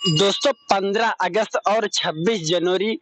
दोस्तों 15 अगस्त और 26 जनवरी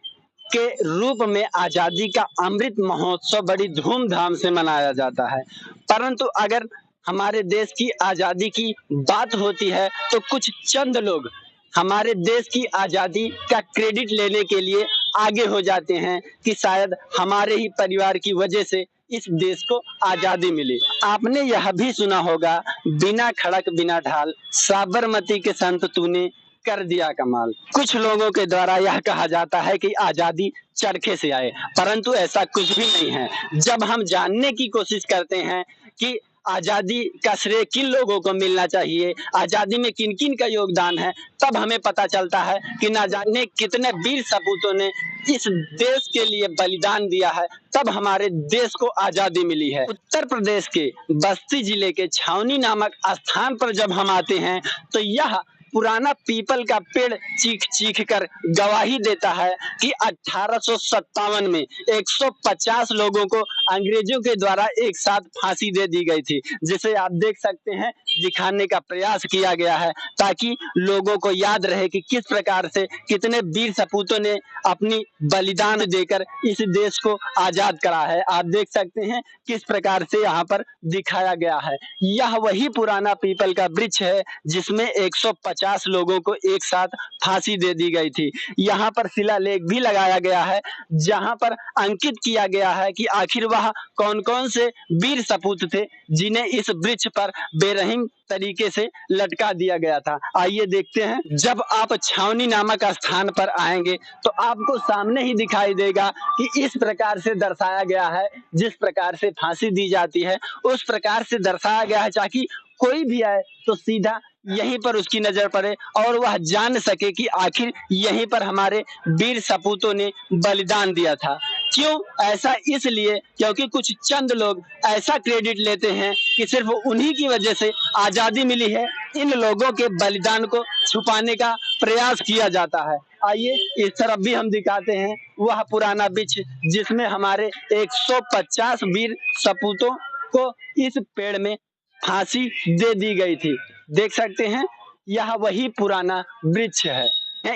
के रूप में आज़ादी का अमृत महोत्सव बड़ी धूमधाम से मनाया जाता है। परंतु अगर हमारे देश की आज़ादी की बात होती है तो कुछ चंद लोग हमारे देश की आज़ादी का क्रेडिट लेने के लिए आगे हो जाते हैं कि शायद हमारे ही परिवार की वजह से इस देश को आज़ादी मिली। आपने यह भी सुना होगा, बिना खड़क बिना ढाल साबरमती के संत तूने कर दिया कमाल। कुछ लोगों के द्वारा यह कहा जाता है कि आज़ादी चरखे से आए, परंतु ऐसा कुछ भी नहीं है। जब हम जानने की कोशिश करते हैं कि आज़ादी का श्रेय किन लोगों को मिलना चाहिए, आज़ादी में किन किन का योगदान है, तब हमें पता चलता है कि न जाने कितने वीर सपूतों ने इस देश के लिए बलिदान दिया है, तब हमारे देश को आज़ादी मिली है। उत्तर प्रदेश के बस्ती जिले के छावनी नामक स्थान पर जब हम आते हैं तो यह पुराना पीपल का पेड़ चीख चीख कर गवाही देता है कि 1857 में 150 लोगों को अंग्रेजों के द्वारा एक साथ फांसी दे दी गई थी, जिसे आप देख सकते हैं, दिखाने का प्रयास किया गया है ताकि लोगों को याद रहे कि किस प्रकार से कितने वीर सपूतों ने अपनी बलिदान देकर इस देश को आजाद करा है। आप देख सकते हैं किस प्रकार से यहाँ पर दिखाया गया है। यह वही पुराना पीपल का वृक्ष है जिसमें 150 लोगों को एक साथ फांसी दे दी गई थी। यहाँ पर शिलालेख भी लगाया गया है जहाँ पर अंकित किया गया है कि आखिर वह कौन कौन से वीर सपूत थे जिन्हें इस वृक्ष पर बेरहम तरीके से लटका दिया गया था। आइए देखते हैं। जब आप छावनी नामक स्थान पर आएंगे तो आपको सामने ही दिखाई देगा कि इस प्रकार से दर्शाया गया है, जिस प्रकार से फांसी दी जाती है उस प्रकार से दर्शाया गया है ताकि कोई भी आए तो सीधा यहीं पर उसकी नजर पड़े और वह जान सके कि आखिर यहीं पर हमारे वीर सपूतों ने बलिदान दिया था। क्यों ऐसा? इसलिए क्योंकि कुछ चंद लोग ऐसा क्रेडिट लेते हैं कि सिर्फ उन्हीं की वजह से आजादी मिली है। इन लोगों के बलिदान को छुपाने का प्रयास किया जाता है। आइए इस तरफ भी हम दिखाते हैं वह पुराना वृक्ष जिसमें हमारे 150 वीर सपूतों को इस पेड़ में फांसी दे दी गई थी। देख सकते हैं यह वही पुराना वृक्ष है।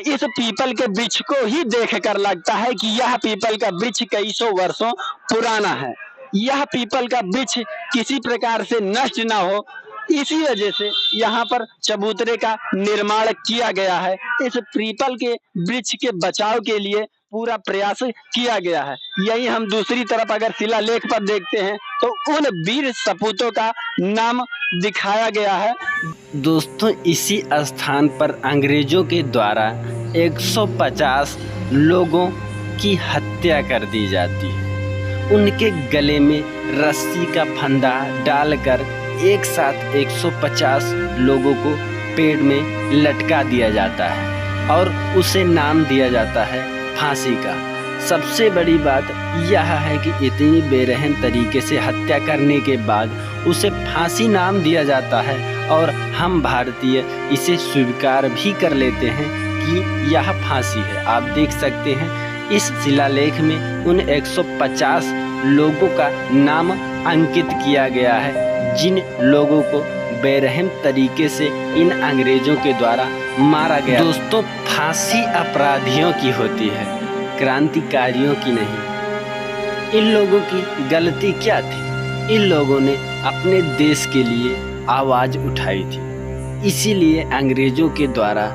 इस पीपल के वृक्ष को ही देखकर लगता है कि यह पीपल का वृक्ष कई सौ वर्षों पुराना है। यह पीपल का वृक्ष किसी प्रकार से नष्ट ना हो, इसी वजह से यहाँ पर चबूतरे का निर्माण किया गया है। इस पीपल के वृक्ष के बचाव के लिए पूरा प्रयास किया गया है। यही हम दूसरी तरफ अगर शिलालेख पर देखते हैं तो उन वीर सपूतों का नाम दिखाया गया है। दोस्तों इसी स्थान पर अंग्रेजों के द्वारा 150 लोगों की हत्या कर दी जाती है। उनके गले में रस्सी का फंदा डालकर एक साथ 150 लोगों को पेड़ में लटका दिया जाता है और उसे नाम दिया जाता है फांसी का। सबसे बड़ी बात यह है कि इतनी बेरहम तरीके से हत्या करने के बाद उसे फांसी नाम दिया जाता है और हम भारतीय इसे स्वीकार भी कर लेते हैं कि यह फांसी है। आप देख सकते हैं इस शिलालेख में उन 150 लोगों का नाम अंकित किया गया है जिन लोगों को बेरहम तरीके से इन अंग्रेजों के द्वारा मारा गया। दोस्तों फांसी अपराधियों की होती है, क्रांतिकारियों की नहीं। इन लोगों की गलती क्या थी? इन लोगों ने अपने देश के लिए आवाज़ उठाई थी, इसीलिए अंग्रेजों के द्वारा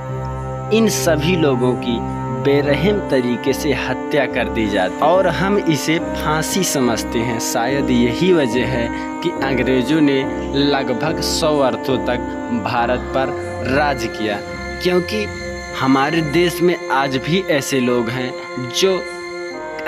इन सभी लोगों की बेरहम तरीके से हत्या कर दी जाती और हम इसे फांसी समझते हैं। शायद यही वजह है कि अंग्रेजों ने लगभग 100 वर्षों तक भारत पर राज किया, क्योंकि हमारे देश में आज भी ऐसे लोग हैं जो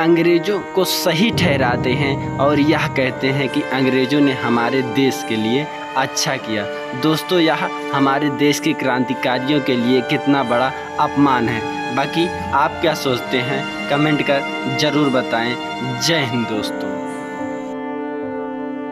अंग्रेजों को सही ठहराते हैं और यह कहते हैं कि अंग्रेजों ने हमारे देश के लिए अच्छा किया। दोस्तों यह हमारे देश के क्रांतिकारियों के लिए कितना बड़ा अपमान है। बाकी आप क्या सोचते हैं कमेंट कर ज़रूर बताएं। जय हिंद दोस्तों।